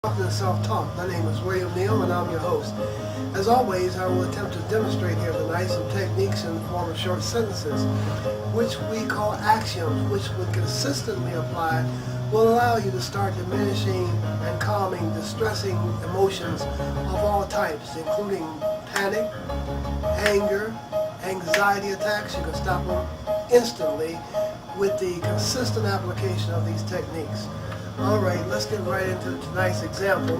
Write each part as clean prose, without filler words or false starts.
And Self-Talk. My name is William Neal and I'm your host. As always, I will attempt to demonstrate here tonight some techniques in the form of short sentences, which we call axioms, which when consistently applied will allow you to start diminishing and calming distressing emotions of all types, including panic, anger, anxiety attacks. You can stop them instantly with the consistent application of these techniques. Alright, let's get right into tonight's example.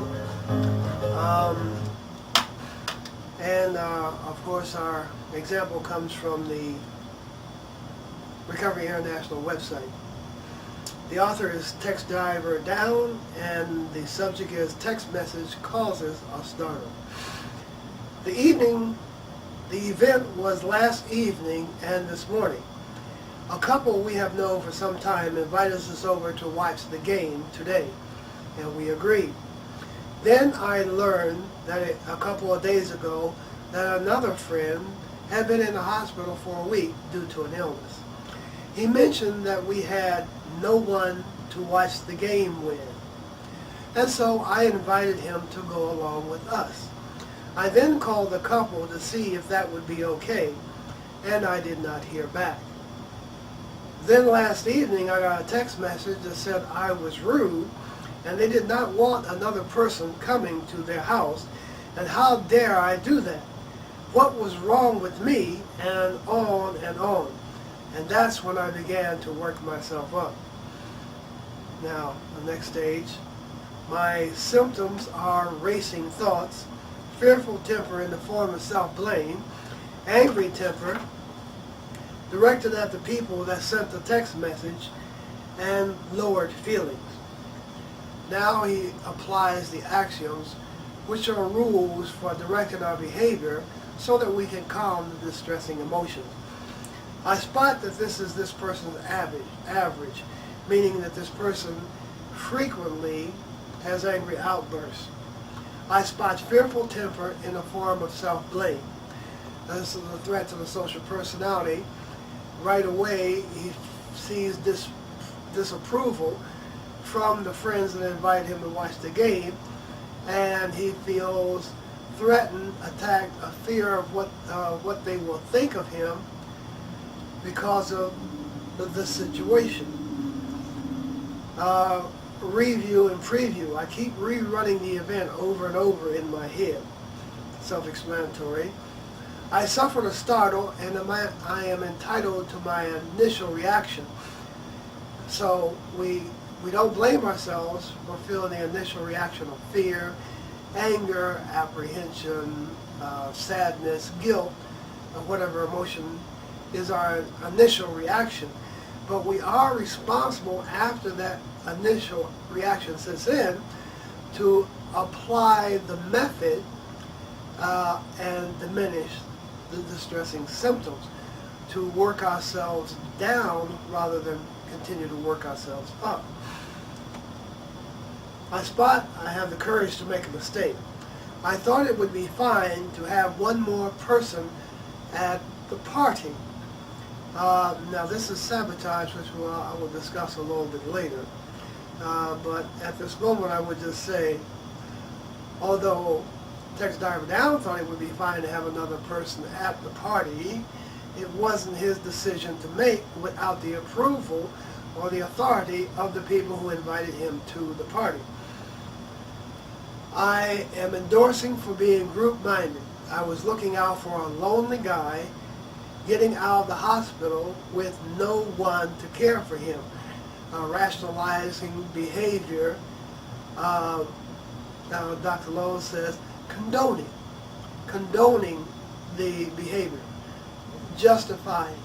Of course, our example comes from the Recovery International website. The author is Text Driver Down, and the subject is Text Message Causes a Startle. The event was last evening and this morning. A couple we have known for some time invited us over to watch the game today, and we agreed. Then I learned that a couple of days ago that another friend had been in the hospital for a week due to an illness. He mentioned that we had no one to watch the game with, and so I invited him to go along with us. I then called the couple to see if that would be okay, and I did not hear back. Then last evening I got a text message that said I was rude and they did not want another person coming to their house, and how dare I do that? What was wrong with me? And on and on. And that's when I began to work myself up. Now, the next stage, my symptoms are racing thoughts, fearful temper in the form of self-blame, angry temper, directed at the people that sent the text message, and lowered feelings. Now he applies the axioms, which are rules for directing our behavior so that we can calm the distressing emotions. I spot that this is this person's average, meaning that this person frequently has angry outbursts. I spot fearful temper in the form of self-blame. This is a threat to the social personality. Right away, he sees disapproval from the friends that invite him to watch the game, and he feels threatened, attacked, a fear of what they will think of him because of the situation. Review and preview. I keep rerunning the event over and over in my head. Self-explanatory. I suffered a startle, and I am entitled to my initial reaction. So we don't blame ourselves for feeling the initial reaction of fear, anger, apprehension, sadness, guilt, or whatever emotion is our initial reaction. But we are responsible after that initial reaction sets in to apply the method and diminish the distressing symptoms, to work ourselves down rather than continue to work ourselves up. I have the courage to make a mistake. I thought it would be fine to have one more person at the party. Now this is sabotage, which I will discuss a little bit later. But at this moment I would just say, although Text Driver Down thought it would be fine to have another person at the party, it wasn't his decision to make without the approval or the authority of the people who invited him to the party. I am endorsing for being group-minded. I was looking out for a lonely guy getting out of the hospital with no one to care for him. Rationalizing behavior. Now Dr. Lowe says condoning the behavior, justifying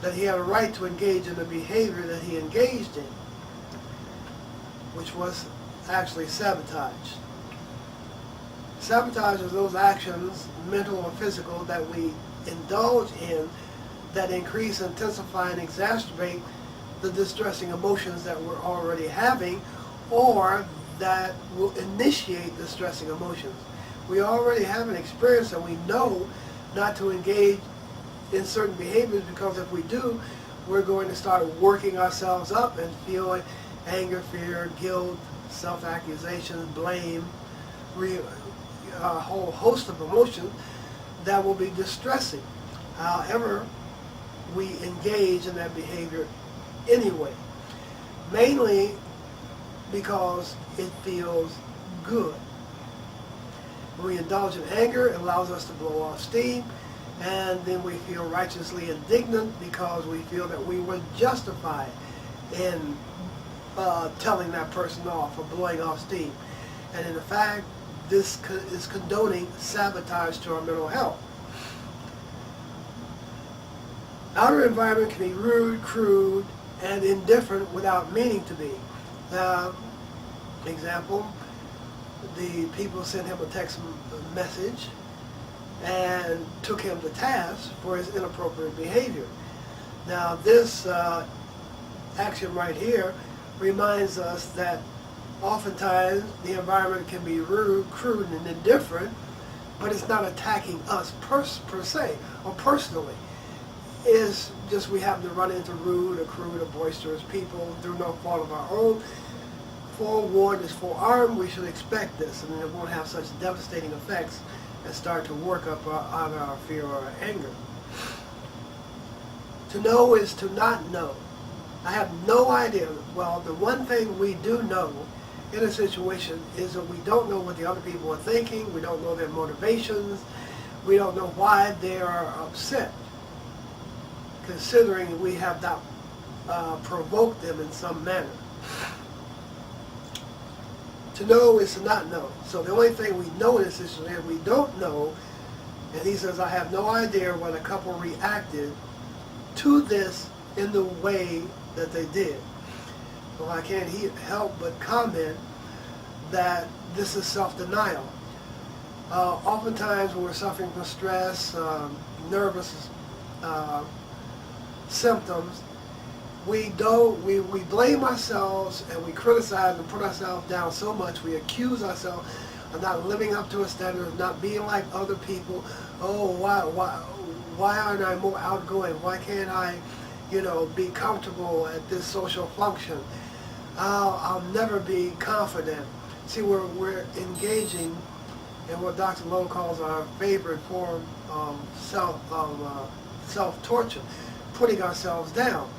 that he had a right to engage in the behavior that he engaged in, which was actually sabotage. Sabotage is those actions, mental or physical, that we indulge in that increase, intensify, and exacerbate the distressing emotions that we're already having, or that will initiate distressing emotions. We already have an experience and we know not to engage in certain behaviors, because if we do, we're going to start working ourselves up and feeling anger, fear, guilt, self-accusation, blame, a whole host of emotions that will be distressing. However, we engage in that behavior anyway, mainly because it feels good. When we indulge in anger, it allows us to blow off steam, and then we feel righteously indignant because we feel that we were justified in telling that person off or blowing off steam. And in fact, this is condoning sabotage to our mental health. Outer environment can be rude, crude, and indifferent without meaning to be. Example, the people sent him a text message and took him to task for his inappropriate behavior. Now this action right here reminds us that oftentimes the environment can be rude, crude, and indifferent, but it's not attacking us per se or personally. It's just we happen to run into rude or crude or boisterous people through no fault of our own. Forewarned is forearmed. We should expect this, and it won't have such devastating effects and start to work up on our fear or our anger. To know is to not know. I have no idea. Well, the one thing we do know in a situation is that we don't know what the other people are thinking. We don't know their motivations. We don't know why they are upset, considering we have not provoked them in some manner. To know is to not know. So the only thing we know in this situation, we don't know, and he says, I have no idea when a couple reacted to this in the way that they did. Well, I can't help but comment that this is self-denial. Oftentimes when we're suffering from stress, nervous symptoms, we blame ourselves and we criticize and put ourselves down so much. We accuse ourselves of not living up to a standard, of not being like other people. Oh, why aren't I more outgoing? Why can't I, be comfortable at this social function? I'll never be confident. See, we're engaging in what Dr. Lowe calls our favorite form of self-torture, putting ourselves down.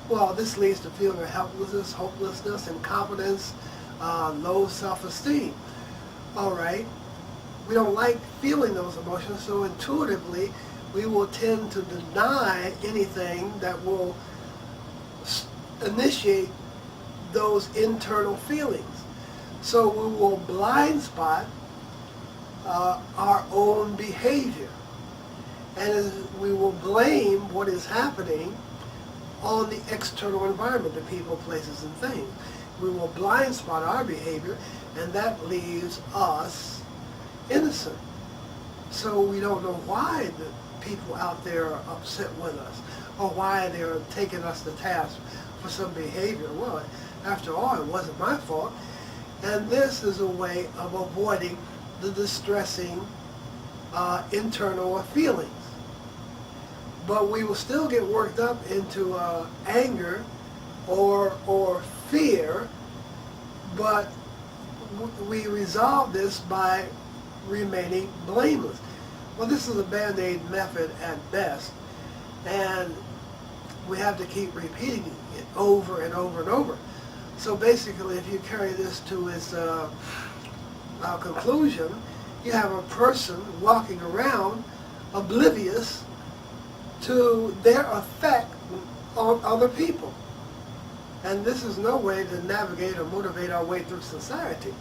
Well, this leads to feeling of helplessness, hopelessness, incompetence, low self-esteem. All right, we don't like feeling those emotions, so intuitively we will tend to deny anything that will initiate those internal feelings. So we will blind spot our own behavior, and we will blame what is happening on the external environment, the people, places, and things. We will blind spot our behavior, and that leaves us innocent. So we don't know why the people out there are upset with us, or why they're taking us to task for some behavior. Well, after all, it wasn't my fault. And this is a way of avoiding the distressing internal feelings. But we will still get worked up into anger or fear, but we resolve this by remaining blameless. Well, this is a Band-Aid method at best, and we have to keep repeating it over and over and over. So basically, if you carry this to its conclusion, you have a person walking around oblivious to their effect on other people. And this is no way to navigate or motivate our way through society.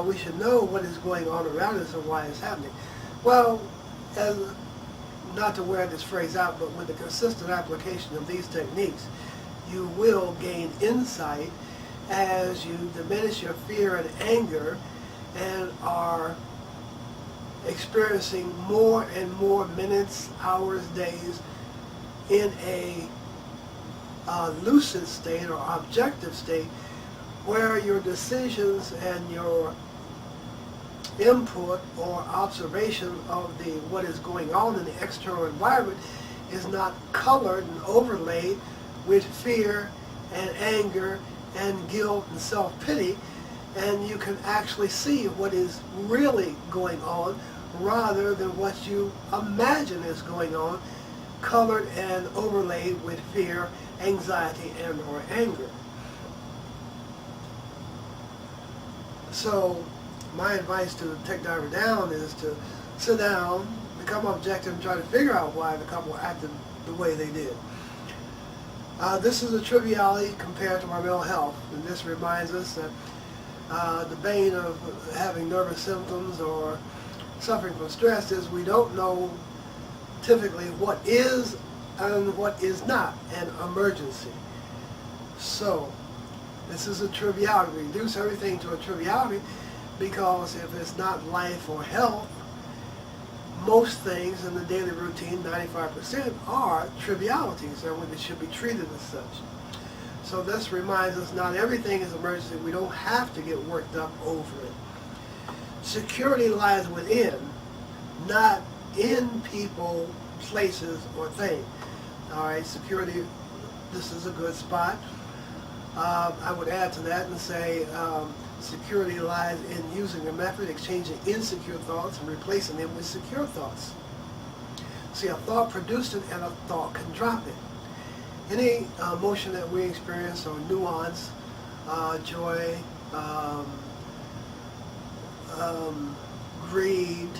We should know what is going on around us and why it's happening. Well, not to wear this phrase out, but with the consistent application of these techniques, you will gain insight as you diminish your fear and anger and are experiencing more and more minutes, hours, days in a lucid state or objective state where your decisions and your input or observation of what is going on in the external environment is not colored and overlaid with fear and anger and guilt and self-pity, and you can actually see what is really going on rather than what you imagine is going on, colored and overlaid with fear, anxiety, and or anger. So my advice to the tech diver down is to sit down, become objective, and try to figure out why the couple acted the way they did. This is a triviality compared to our mental health, and this reminds us that the bane of having nervous symptoms or suffering from stress is we don't know typically what is and what is not an emergency. So this is a triviality. We reduce everything to a triviality because if it's not life or health, most things in the daily routine, 95%, are trivialities, and they should be treated as such. So this reminds us not everything is emergency. We don't have to get worked up over it. Security lies within, not in people, places, or things. All right, security, this is a good spot. I would add to that and say security lies in using a method, exchanging insecure thoughts and replacing them with secure thoughts. See, a thought produced it and a thought can drop it. Any emotion that we experience or nuance, joy, greed,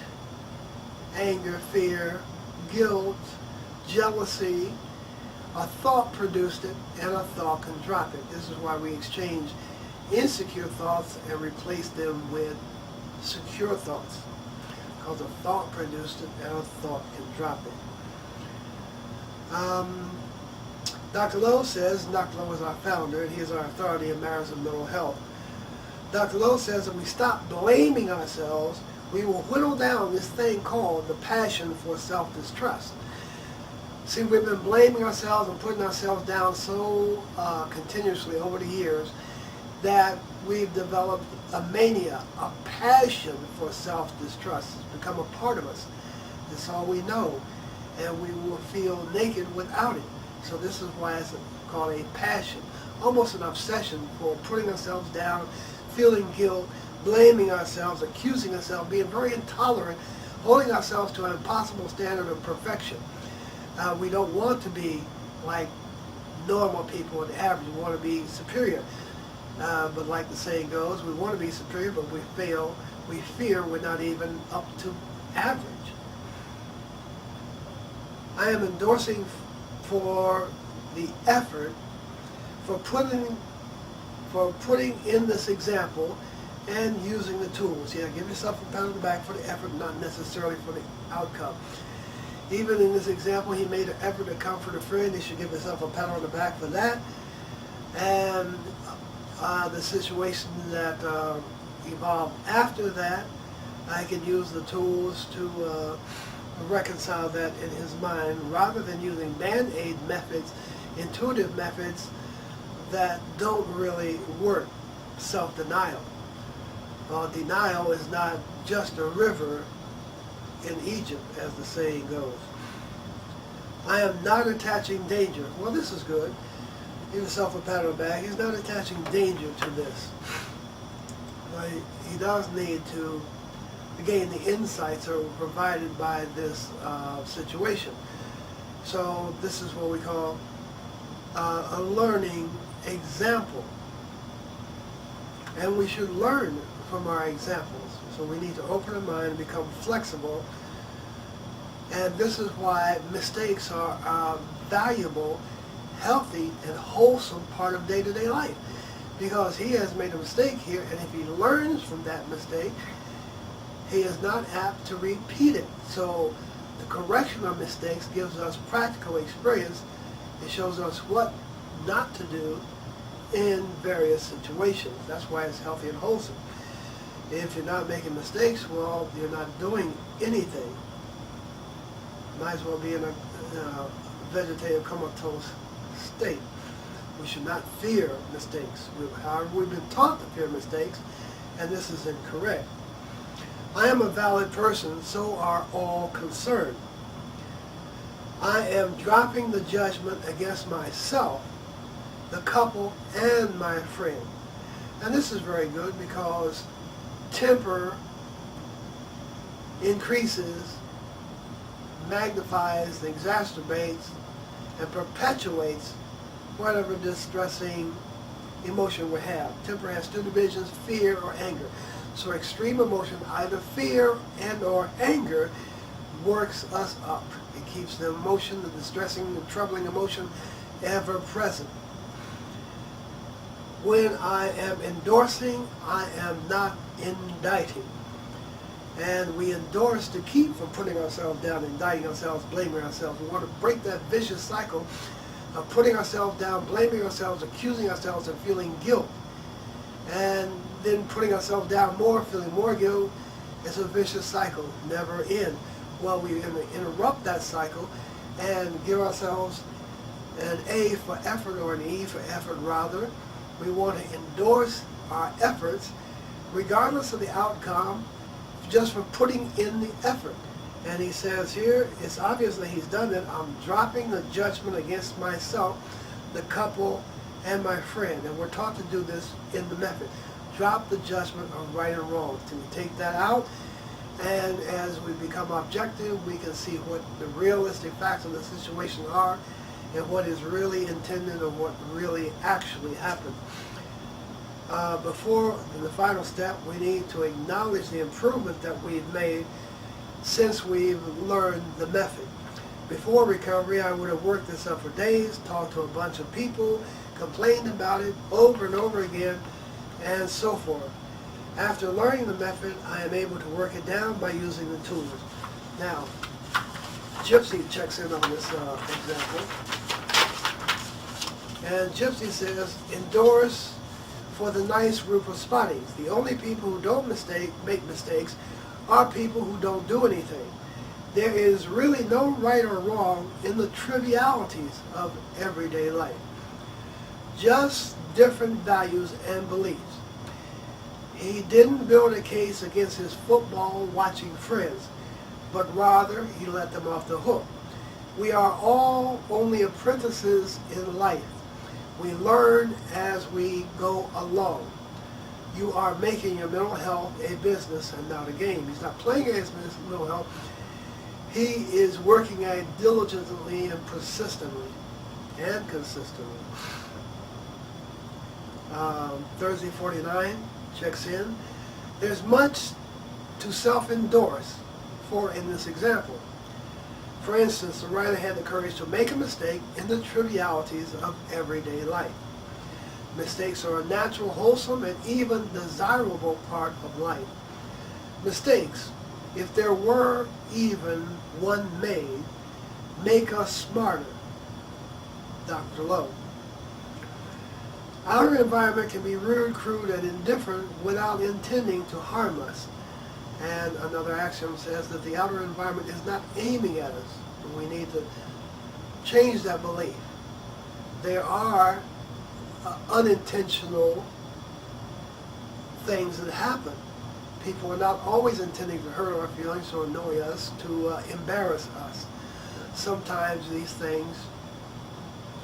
anger, fear, guilt, jealousy, a thought produced it and a thought can drop it. This is why we exchange insecure thoughts and replace them with secure thoughts, because a thought produced it and a thought can drop it. Dr. Lowe says, Dr. Lowe is our founder and he is our authority in matters of mental health. Dr. Lowe says if we stop blaming ourselves, we will whittle down this thing called the passion for self-distrust. See, we've been blaming ourselves and putting ourselves down so continuously over the years that we've developed a mania, a passion for self-distrust. It's become a part of us. It's all we know, and we will feel naked without it. So this is why it's called a passion, almost an obsession for putting ourselves down, feeling guilt, blaming ourselves, accusing ourselves, being very intolerant, holding ourselves to an impossible standard of perfection. We don't want to be like normal people and average. We want to be superior. But like the saying goes, we want to be superior, but we fail. We fear we're not even up to average. I am endorsing for the effort for putting in this example and using the tools. Yeah, give yourself a pat on the back for the effort, not necessarily for the outcome. Even in this example, he made an effort to comfort a friend. He should give himself a pat on the back for that. And the situation that evolved after that, I could use the tools to reconcile that in his mind, rather than using band-aid methods, intuitive methods that don't really work. Self-denial. Denial is not just a river in Egypt, as the saying goes. I am not attaching danger. Well, this is good. Give yourself a pat on the back. He's not attaching danger to this. He does need to gain the insights that are provided by this situation. So this is what we call a learning example. And we should learn from our examples. So we need to open our mind and become flexible. And this is why mistakes are a valuable, healthy, and wholesome part of day-to-day life. Because he has made a mistake here, and if he learns from that mistake, he is not apt to repeat it. So the correction of mistakes gives us practical experience. It shows us what not to do in various situations. That's why it's healthy and wholesome. If you're not making mistakes, well, you're not doing anything. Might as well be in a vegetative comatose state. We should not fear mistakes. However, we've been taught to fear mistakes, and this is incorrect. I am a valid person, so are all concerned. I am dropping the judgment against myself the couple, and my friend. And this is very good because temper increases, magnifies, exacerbates, and perpetuates whatever distressing emotion we have. Temper has two divisions, fear or anger. So extreme emotion, either fear and or anger, works us up. It keeps the emotion, the distressing, the troubling emotion, ever present. When I am endorsing, I am not indicting. And we endorse to keep from putting ourselves down, indicting ourselves, blaming ourselves. We want to break that vicious cycle of putting ourselves down, blaming ourselves, accusing ourselves, and feeling guilt. And then putting ourselves down more, feeling more guilt. It's a vicious cycle, never end. Well, we interrupt that cycle and give ourselves an A for effort, or an E for effort rather. We want to endorse our efforts regardless of the outcome, just for putting in the effort. And he says here, it's obvious that he's done it. I'm dropping the judgment against myself, the couple, and my friend. And we're taught to do this in the method. Drop the judgment of right and wrong. So we take that out, and as we become objective, we can see what the realistic facts of the situation are and what is really intended or what really actually happened. Before the final step, we need to acknowledge the improvement that we've made since we've learned the method. Before recovery, I would have worked this up for days, talked to a bunch of people, complained about it over and over again, and so forth. After learning the method, I am able to work it down by using the tools. Now, Gypsy checks in on this example. And Gypsy says, endorse for the nice group of spotties. The only people who don't make mistakes are people who don't do anything. There is really no right or wrong in the trivialities of everyday life. Just different values and beliefs. He didn't build a case against his football watching friends, but rather he let them off the hook. We are all only apprentices in life. We learn as we go along. You are making your mental health a business and not a game. He's not playing against mental health. He is working at it diligently and persistently and consistently. Thursday 49 checks in. There's much to self-endorse for in this example. For instance, the writer had the courage to make a mistake in the trivialities of everyday life. Mistakes are a natural, wholesome, and even desirable part of life. Mistakes, if there were even one made, make us smarter. Dr. Lowe. Outer environment can be rude, crude, and indifferent without intending to harm us. And another axiom says that the outer environment is not aiming at us. We need to change that belief. There are unintentional things that happen. People are not always intending to hurt our feelings or annoy us, to embarrass us. Sometimes these things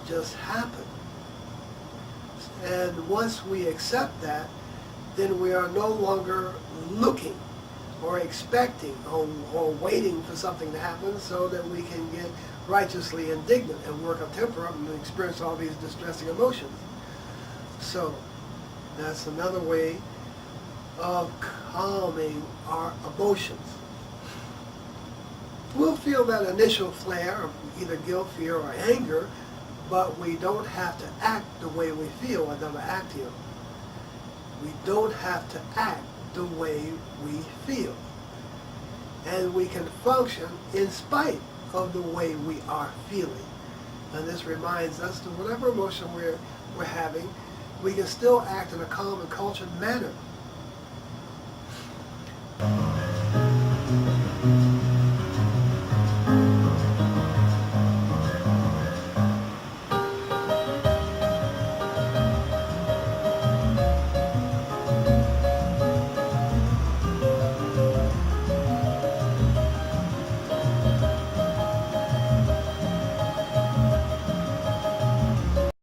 just happen. And once we accept that, then we are no longer looking or expecting or waiting for something to happen so that we can get righteously indignant and work our temper up and experience all these distressing emotions. So that's another way of calming our emotions. We'll feel that initial flare of either guilt, fear, or anger, but we don't have to act the way we feel. Another axiom. We don't have to act the way we feel. And we can function in spite of the way we are feeling. And this reminds us that whatever emotion we're having, we can still act in a calm and cultured manner